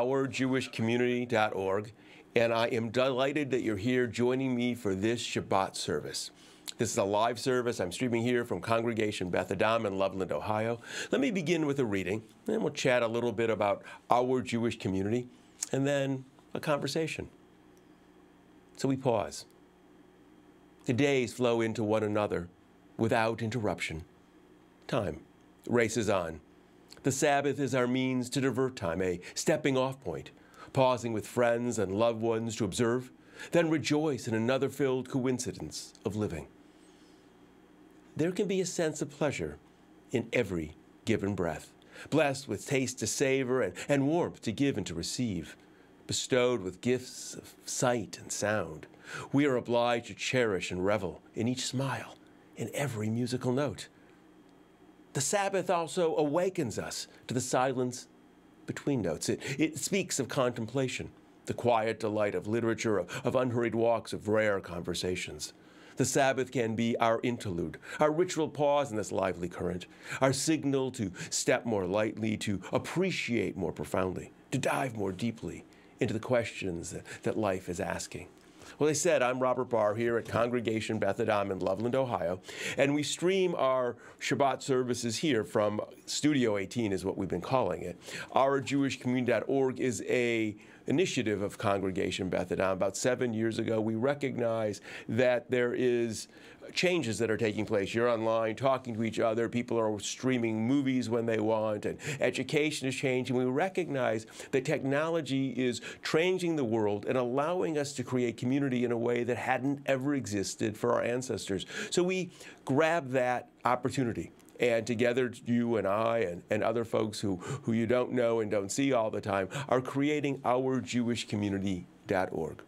ourjewishcommunity.org, and I am delighted that you're here joining me for this Shabbat service. This is a live service. I'm streaming here from Congregation Beth Adam in Loveland, Ohio. Let me begin with a reading, and we'll chat a little bit about our Jewish community, and then a conversation. So we pause. The days flow into one another without interruption. Time races on. The Sabbath is our means to divert time, a stepping off point, pausing with friends and loved ones to observe, then rejoice in another filled coincidence of living. There can be a sense of pleasure in every given breath, blessed with taste to savor and warmth to give and to receive, bestowed with gifts of sight and sound. We are obliged to cherish and revel in each smile, in every musical note. The Sabbath also awakens us to the silence between notes. It speaks of contemplation, the quiet delight of literature, of unhurried walks, of rare conversations. The Sabbath can be our interlude, our ritual pause in this lively current, our signal to step more lightly, to appreciate more profoundly, to dive more deeply into the questions that life is asking. Well, they said, I'm Robert Barr here at Congregation Beth Adam in Loveland, Ohio, and we stream our Shabbat services here from Studio 18 is what we've been calling it. Ourjewishcommunity.org is a initiative of Congregation Beth Adam. About 7 years ago, we recognize that there is changes that are taking place. You're online talking to each other. People are streaming movies when they want, and education is changing. We recognize that technology is changing the world and allowing us to create community in a way that hadn't ever existed for our ancestors. So we grab that opportunity. And together, you and I and other folks who you don't know and don't see all the time are creating ourjewishcommunity.org.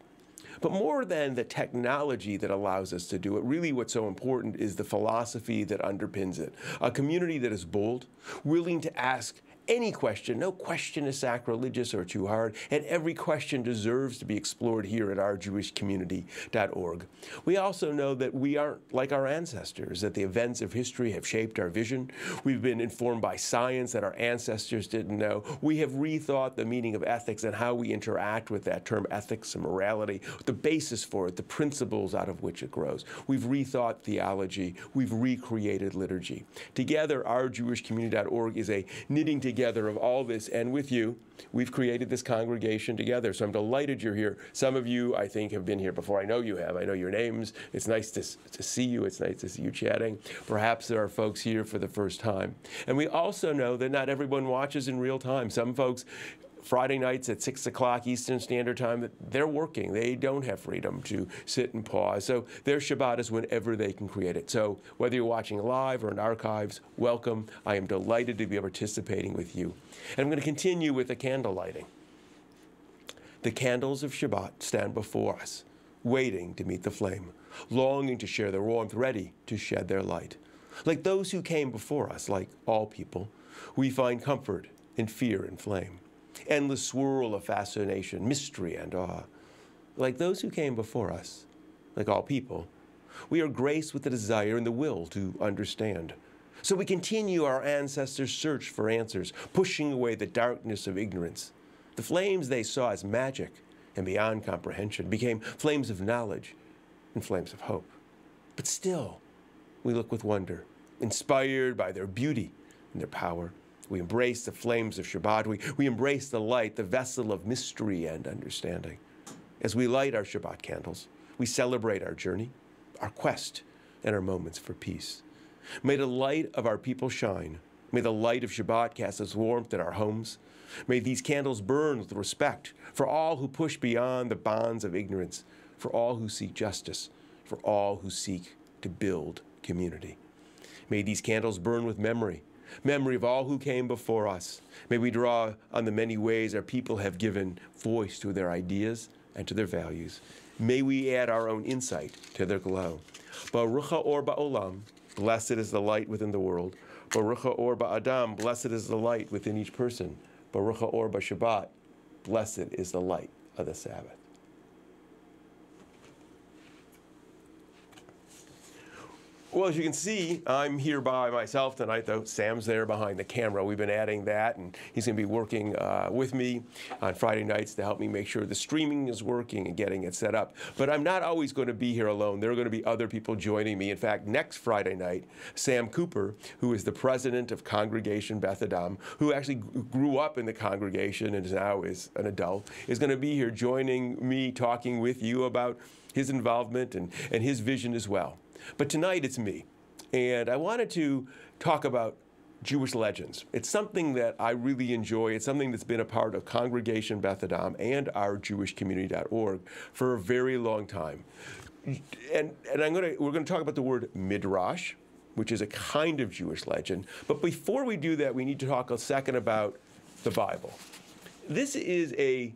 But more than the technology that allows us to do it, really what's so important is the philosophy that underpins it. A community that is bold, willing to ask any question. No question is sacrilegious or too hard, and every question deserves to be explored here at ourjewishcommunity.org. We also know that we aren't like our ancestors, that the events of history have shaped our vision. We've been informed by science that our ancestors didn't know. We have rethought the meaning of ethics and how we interact with that term ethics and morality, the basis for it, the principles out of which it grows. We've rethought theology. We've recreated liturgy. Together, ourjewishcommunity.org is a knitting together of all this, and with you, we've created this congregation together. So I'm delighted you're here. Some of you, I think, have been here before. I know you have. I know your names. It's nice to see you. It's nice to see you chatting. Perhaps there are folks here for the first time. And we also know that not everyone watches in real time. Some folks, Friday nights at 6 o'clock Eastern Standard Time, they're working. They don't have freedom to sit and pause. So their Shabbat is whenever they can create it. So whether you're watching live or in archives, welcome. I am delighted to be participating with you. And I'm going to continue with the candle lighting. The candles of Shabbat stand before us, waiting to meet the flame, longing to share their warmth, ready to shed their light. Like those who came before us, like all people, we find comfort in fear and flame. Endless swirl of fascination, mystery, and awe. Like those who came before us, like all people, we are graced with the desire and the will to understand. So we continue our ancestors' search for answers, pushing away the darkness of ignorance. The flames they saw as magic and beyond comprehension became flames of knowledge and flames of hope. But still, we look with wonder, inspired by their beauty and their power. We embrace the flames of Shabbat. We embrace the light, the vessel of mystery and understanding. As we light our Shabbat candles, we celebrate our journey, our quest, and our moments for peace. May the light of our people shine. May the light of Shabbat cast its warmth in our homes. May these candles burn with respect for all who push beyond the bonds of ignorance, for all who seek justice, for all who seek to build community. May these candles burn with memory of all who came before us. May we draw on the many ways our people have given voice to their ideas and to their values. May we add our own insight to their glow. Baruch ha'or ba'olam, blessed is the light within the world. Baruch ha'or ba'adam, blessed is the light within each person. Baruch ha'or ba'Shabbat, blessed is the light of the Sabbath. Well, as you can see, I'm here by myself tonight, though Sam's there behind the camera. We've been adding that, and he's going to be working with me on Friday nights to help me make sure the streaming is working and getting it set up. But I'm not always going to be here alone. There are going to be other people joining me. In fact, next Friday night, Sam Cooper, who is the president of Congregation Beth Adam, who actually grew up in the congregation and now is an adult, is going to be here joining me, talking with you about his involvement and his vision as well. But tonight it's me, and I wanted to talk about Jewish legends. It's something that I really enjoy. It's something that's been a part of Congregation Beth Adam and our JewishCommunity.org for a very long time. And we're going to talk about the word midrash, which is a kind of Jewish legend. But before we do that, we need to talk a second about the Bible. This is a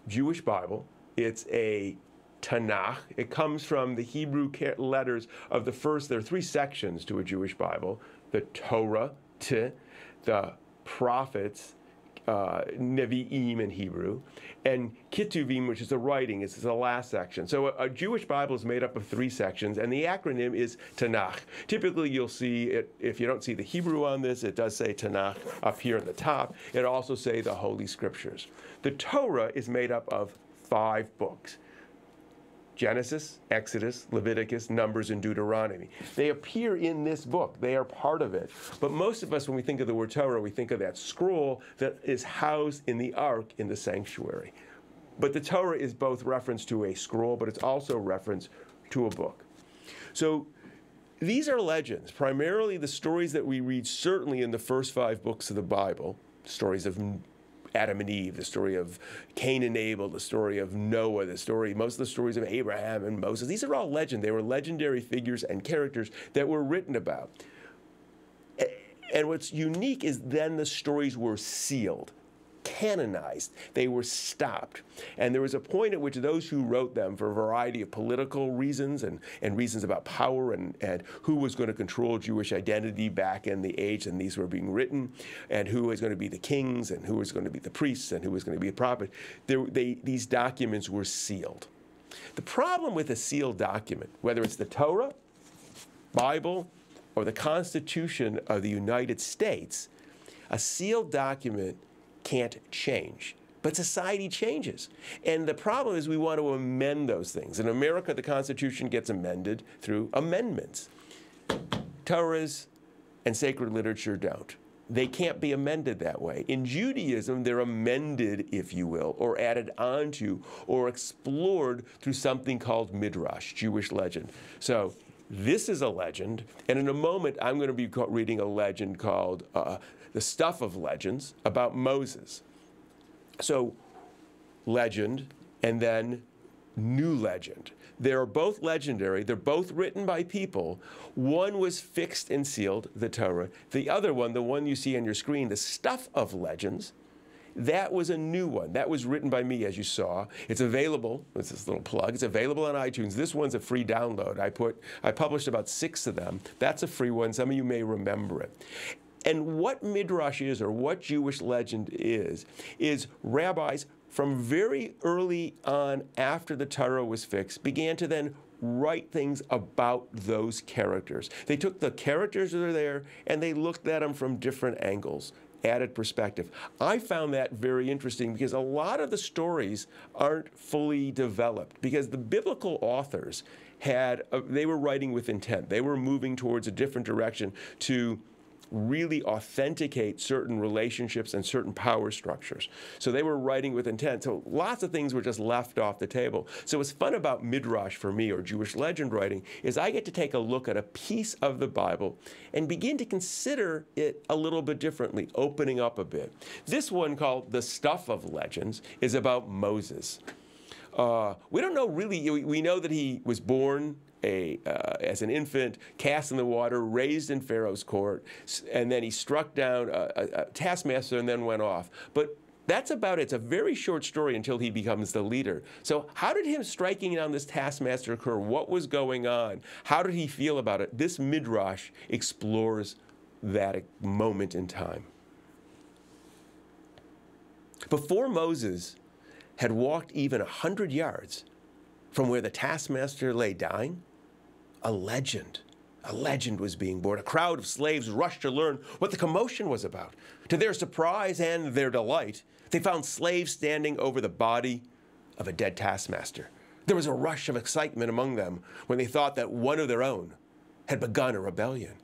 Jewish Bible. It's a Tanakh. It comes from the Hebrew letters of the first. There are three sections to a Jewish Bible: the Torah, the prophets, Nevi'im in Hebrew, and Ketuvim, which is the writing. It's the last section. So a Jewish Bible is made up of three sections, and the acronym is Tanakh. Typically, you'll see it, if you don't see the Hebrew on this, it does say Tanakh up here at the top. It also say the Holy Scriptures. The Torah is made up of 5 books: Genesis, Exodus, Leviticus, Numbers, and Deuteronomy. They appear in this book. They are part of it. But most of us, when we think of the word Torah, we think of that scroll that is housed in the ark in the sanctuary. But the Torah is both reference to a scroll, but it's also reference to a book. So these are legends, primarily the stories that we read certainly in the first 5 books of the Bible, stories of Adam and Eve, the story of Cain and Abel, the story of Noah, most of the stories of Abraham and Moses. These are all legend. They were legendary figures and characters that were written about. And what's unique is then the stories were sealed, canonized. They were stopped. And there was a point at which those who wrote them, for a variety of political reasons and reasons about power and who was going to control Jewish identity back in the age and these were being written, and who was going to be the kings and who was going to be the priests and who was going to be the prophet, these documents were sealed. The problem with a sealed document, whether it's the Torah, Bible, or the Constitution of the United States, a sealed document can't change. But society changes. And the problem is we want to amend those things. In America, the Constitution gets amended through amendments. Torahs and sacred literature don't. They can't be amended that way. In Judaism, they're amended, if you will, or added onto, or explored through something called midrash, Jewish legend. So this is a legend, and in a moment, I'm going to be reading a legend called The Stuff of Legends about Moses. So legend and then new legend. They're both legendary. They're both written by people. One was fixed and sealed, the Torah. The other one, the one you see on your screen, The Stuff of Legends, that was a new one. That was written by me, as you saw. It's available. It's this little plug. It's available on iTunes. This one's a free download. I published about 6 of them. That's a free one. Some of you may remember it. And what midrash is, or what Jewish legend is rabbis from very early on after the Torah was fixed began to then write things about those characters. They took the characters that are there and they looked at them from different angles, added perspective. I found that very interesting because a lot of the stories aren't fully developed because the biblical authors they were writing with intent. They were moving towards a different direction to really authenticate certain relationships and certain power structures. So they were writing with intent. So lots of things were just left off the table. So what's fun about midrash for me, or Jewish legend writing, is I get to take a look at a piece of the Bible and begin to consider it a little bit differently, opening up a bit. This one, called The Stuff of Legends, is about Moses. We don't know really. We know that he was born as an infant, cast in the water, raised in Pharaoh's court, and then he struck down a taskmaster and then went off. But that's about it. It's a very short story until he becomes the leader. So how did him striking down this taskmaster occur? What was going on? How did he feel about it? This midrash explores that moment in time. Before Moses had walked even 100 yards from where the taskmaster lay dying, a legend A legend was being born. A crowd of slaves rushed to learn what the commotion was about. To their surprise and their delight, they found slaves standing over the body of a dead taskmaster. There was a rush of excitement among them when they thought that one of their own had begun a rebellion.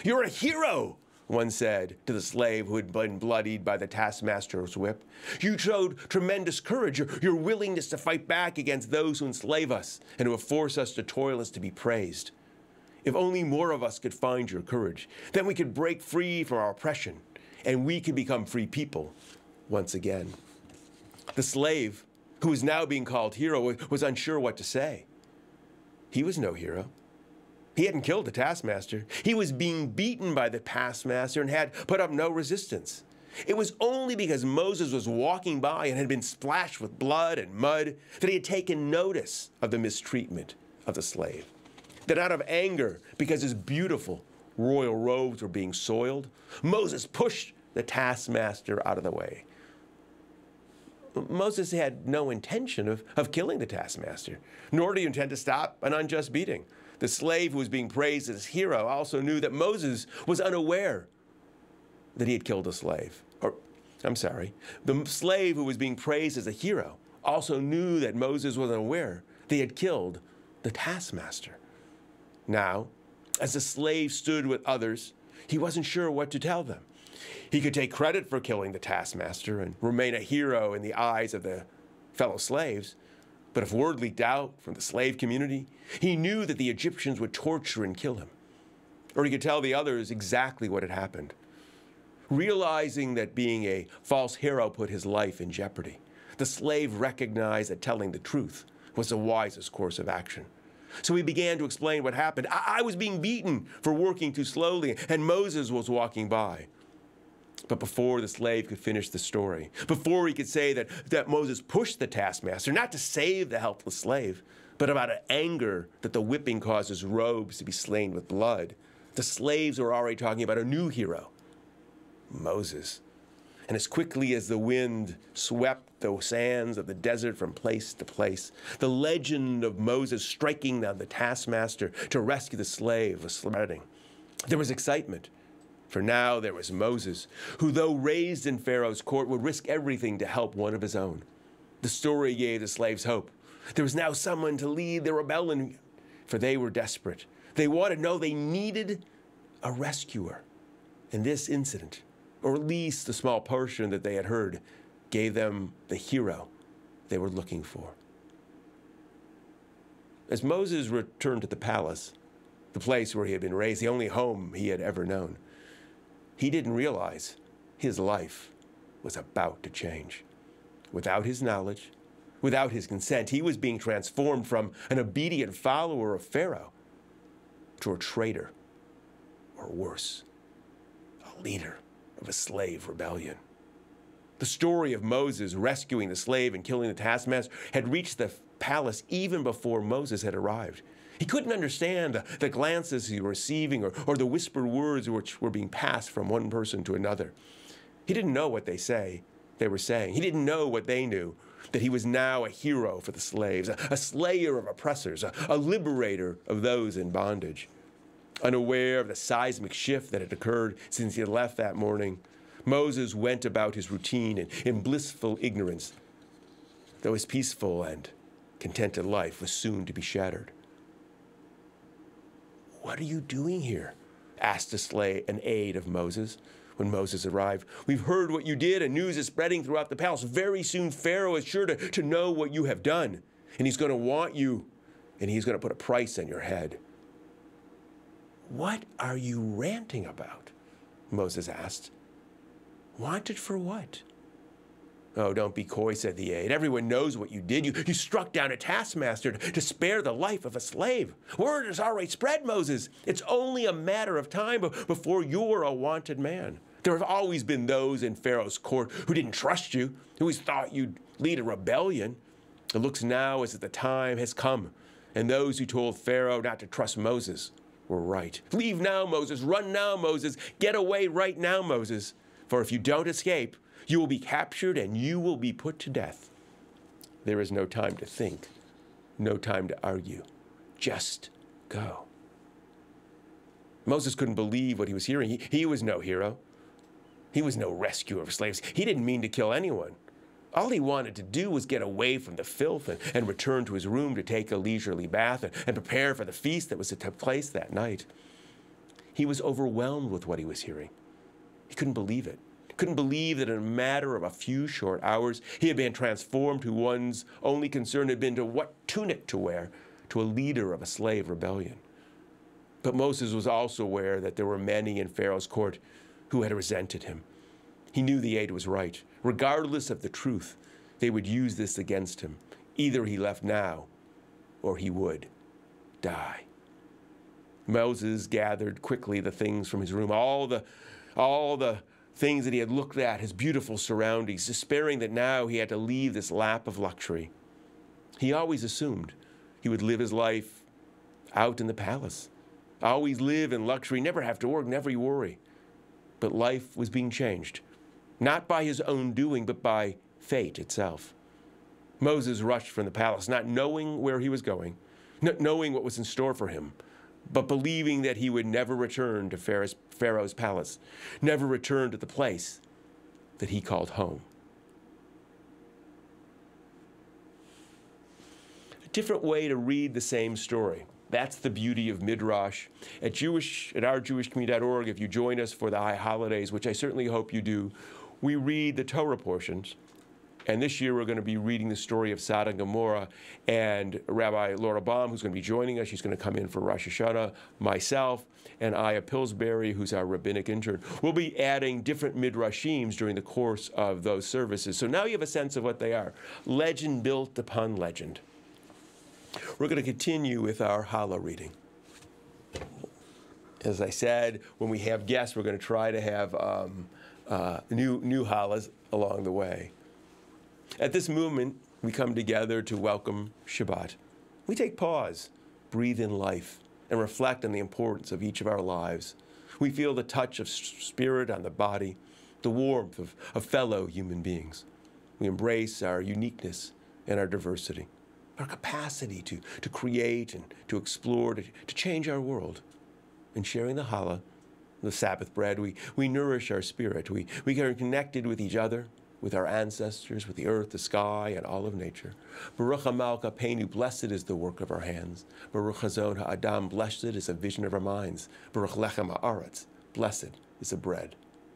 "You're a hero," one said to the slave who had been bloodied by the taskmaster's whip. "You showed tremendous courage. Your willingness to fight back against those who enslave us and who have forced us to toil is to be praised. If only more of us could find your courage, then we could break free from our oppression, and we could become free people once again." The slave, who was now being called hero, was unsure what to say. He was no hero. He hadn't killed the taskmaster. He was being beaten by the taskmaster and had put up no resistance. It was only because Moses was walking by and had been splashed with blood and mud that he had taken notice of the mistreatment of the slave. That out of anger, because his beautiful royal robes were being soiled, Moses pushed the taskmaster out of the way. Moses had no intention of killing the taskmaster, nor did he intend to stop an unjust beating. The slave who was being praised as hero also knew that Moses was unaware that he had killed a slave. The slave who was being praised as a hero also knew that Moses wasn't aware that he had killed the taskmaster. Now, as the slave stood with others, he wasn't sure what to tell them. He could take credit for killing the taskmaster and remain a hero in the eyes of the fellow slaves. But if word leaked out from the slave community, he knew that the Egyptians would torture and kill him. Or he could tell the others exactly what had happened. Realizing that being a false hero put his life in jeopardy, the slave recognized that telling the truth was the wisest course of action. So he began to explain what happened. I was being beaten for working too slowly, and Moses was walking by. But before the slave could finish the story, before he could say that Moses pushed the taskmaster, not to save the helpless slave, but out of anger that the whipping caused his robes to be stained with blood, the slaves were already talking about a new hero, Moses. And as quickly as the wind swept the sands of the desert from place to place, the legend of Moses striking down the taskmaster to rescue the slave was spreading. There was excitement. For now there was Moses, who, though raised in Pharaoh's court, would risk everything to help one of his own. The story gave the slaves hope. There was now someone to lead the rebellion, for they were desperate. They they needed a rescuer. And this incident, or at least the small portion that they had heard, gave them the hero they were looking for. As Moses returned to the palace, the place where he had been raised, the only home he had ever known, he didn't realize his life was about to change. Without his knowledge, without his consent, he was being transformed from an obedient follower of Pharaoh to a traitor, or worse, a leader of a slave rebellion. The story of Moses rescuing the slave and killing the taskmaster had reached the palace even before Moses had arrived. He couldn't understand the glances he was receiving or the whispered words which were being passed from one person to another. He didn't know what they were saying. He didn't know what they knew, that he was now a hero for the slaves, a slayer of oppressors, a liberator of those in bondage. Unaware of the seismic shift that had occurred since he had left that morning, Moses went about his routine in blissful ignorance, though his peaceful and contented life was soon to be shattered. "What are you doing here?" asked an aide of Moses when Moses arrived. "We've heard what you did, and news is spreading throughout the palace. Very soon Pharaoh is sure to know what you have done, and he's going to want you, and he's going to put a price on your head." "What are you ranting about?" Moses asked. "Wanted for what?" "Oh, don't be coy," said the aide. "Everyone knows what you did. You struck down a taskmaster to spare the life of a slave. Word has already spread, Moses. It's only a matter of time before you're a wanted man. There have always been those in Pharaoh's court who didn't trust you, who always thought you'd lead a rebellion. It looks now as if the time has come, and those who told Pharaoh not to trust Moses were right. Leave now, Moses. Run now, Moses. Get away right now, Moses. For if you don't escape, you will be captured and you will be put to death. There is no time to think, no time to argue. Just go." Moses couldn't believe what he was hearing. He was no hero. He was no rescuer of slaves. He didn't mean to kill anyone. All he wanted to do was get away from the filth and return to his room to take a leisurely bath and prepare for the feast that was to take place that night. He was overwhelmed with what he was hearing. He couldn't believe it. Couldn't believe that in a matter of a few short hours, he had been transformed to one's only concern had been to what tunic to wear, to a leader of a slave rebellion. But Moses was also aware that there were many in Pharaoh's court who had resented him. He knew the aide was right. Regardless of the truth, they would use this against him. Either he left now, or he would die. Moses gathered quickly the things from his room, all the things that he had looked at, his beautiful surroundings, despairing that now he had to leave this lap of luxury. He always assumed he would live his life out in the palace, always live in luxury, never have to work, never worry. But life was being changed, not by his own doing, but by fate itself. Moses rushed from the palace, not knowing where he was going, not knowing what was in store for him, but believing that he would never return to Pharaoh's palace, never return to the place that he called home. A different way to read the same story. That's the beauty of Midrash. At ourjewishcommunity.org, if you join us for the high holidays, which I certainly hope you do, we read the Torah portions. And this year we're going to be reading the story of Sodom and Gomorrah. And Rabbi Laura Baum, who's going to be joining us, she's going to come in for Rosh Hashanah, myself, and Aya Pillsbury, who's our rabbinic intern. We'll be adding different midrashims during the course of those services. So now you have a sense of what they are. Legend built upon legend. We're going to continue with our challah reading. As I said, when we have guests, we're going to try to have new challahs along the way. At this moment, we come together to welcome Shabbat. We take pause, breathe in life, and reflect on the importance of each of our lives. We feel the touch of spirit on the body, the warmth of fellow human beings. We embrace our uniqueness and our diversity, our capacity to create and to explore, to change our world. In sharing the challah, the Sabbath bread, we nourish our spirit. We are connected with each other, with our ancestors, with the earth, the sky, and all of nature. Baruch HaMalka Peinu, blessed is the work of our hands. Baruch Hazon HaAdam, blessed is the vision of our minds. Baruch Lechem HaAretz, blessed is the bread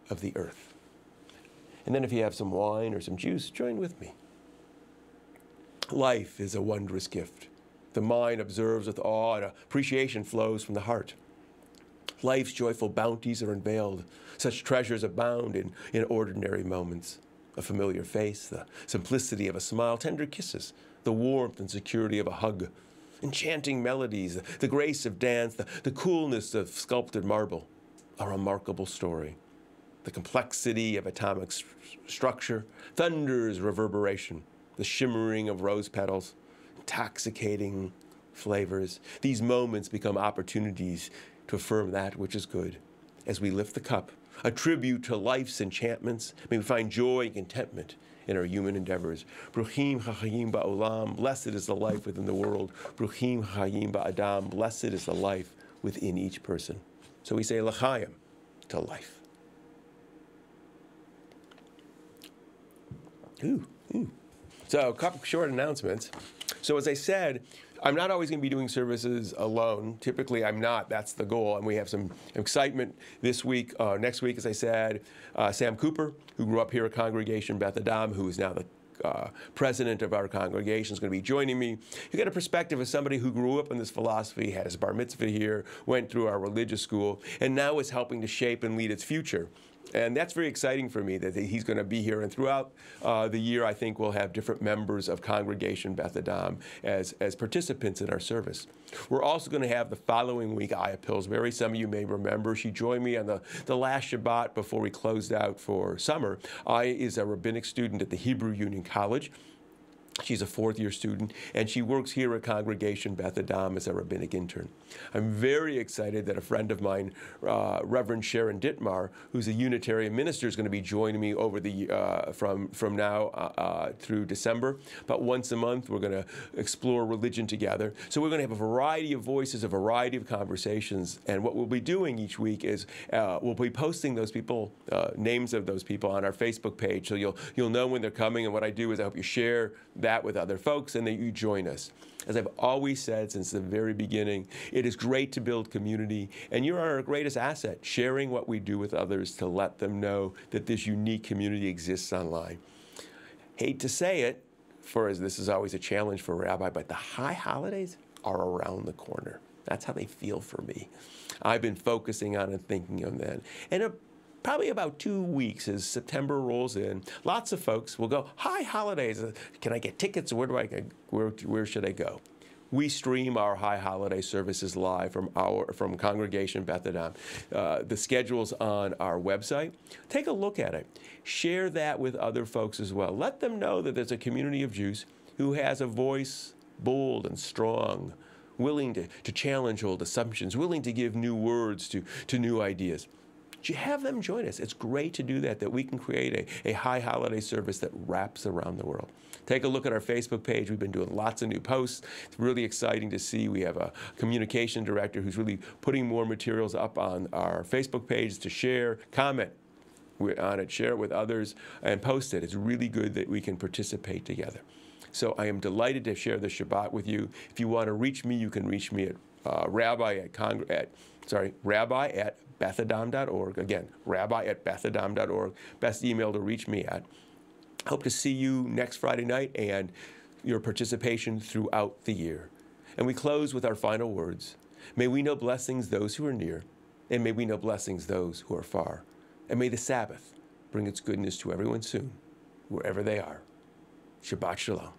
of the earth. And then if you have some wine or some juice, join with me. Life is a wondrous gift. The mind observes with awe, and appreciation flows from the heart. Life's joyful bounties are unveiled. Such treasures abound in ordinary moments. A familiar face, the simplicity of a smile, tender kisses, the warmth and security of a hug, enchanting melodies, the grace of dance, the coolness of sculpted marble, a remarkable story. The complexity of atomic structure, thunder's reverberation, the shimmering of rose petals, intoxicating flavors. These moments become opportunities to affirm that which is good. As we lift the cup, a tribute to life's enchantments, may we find joy and contentment in our human endeavors. Bruchim ha'chayim ba'olam, blessed is the life within the world. Bruchim ha'chayim ba'adam, blessed is the life within each person. So we say l'chaim, to life. So a couple short announcements. So as I said, I'm not always going to be doing services alone. Typically, I'm not. That's the goal. And we have some excitement this week. Next week, as I said, Sam Cooper, who grew up here at Congregation Beth Adam, who is now the president of our congregation, is going to be joining me. You get a perspective of somebody who grew up in this philosophy, had his bar mitzvah here, went through our religious school, and now is helping to shape and lead its future. And that's very exciting for me that he's going to be here. And throughout the year, I think we'll have different members of Congregation Beth Adam as participants in our service. We're also going to have the following week Aya Pillsbury. Some of you may remember she joined me on the last Shabbat before we closed out for summer. Aya is a rabbinic student at the Hebrew Union College. She's a fourth-year student, and she works here at Congregation Beth Adam as a rabbinic intern. I'm very excited that a friend of mine, Reverend Sharon Dittmar, who's a Unitarian minister, is going to be joining me over the from now through December. About once a month, we're going to explore religion together. So we're going to have a variety of voices, a variety of conversations, and what we'll be doing each week is we'll be posting those people, names of those people, on our Facebook page, so you'll know when they're coming. And what I do is I hope you share that with other folks and that you join us. As I've always said since the very beginning, it is great to build community, and you're our greatest asset, sharing what we do with others to let them know that this unique community exists online. Hate to say it, as this is always a challenge for a rabbi, but the high holidays are around the corner. That's how they feel for me. I've been focusing on and thinking of that. And probably about 2 weeks as September rolls in, lots of folks will go, "Hi, holidays, can I get tickets? Where should I go?" We stream our high holiday services live from Congregation Beth Adam. The schedule's on our website. Take a look at it. Share that with other folks as well. Let them know that there's a community of Jews who has a voice bold and strong, willing to challenge old assumptions, willing to give new words to new ideas. You have them join us. It's great to do that we can create a high holiday service that wraps around the world. Take a look at our Facebook page. We've been doing lots of new posts. It's really exciting to see. We have a communication director who's really putting more materials up on our Facebook page to share, comment on it, share it with others, and post it. It's really good that we can participate together. So I am delighted to share the Shabbat with you. If you want to reach me, you can reach me at rabbi@bethadam.org. Again, rabbi@bethadam.org. Best email to reach me at. Hope to see you next Friday night and your participation throughout the year. And we close with our final words. May we know blessings those who are near, and may we know blessings those who are far. And may the Sabbath bring its goodness to everyone soon, wherever they are. Shabbat Shalom.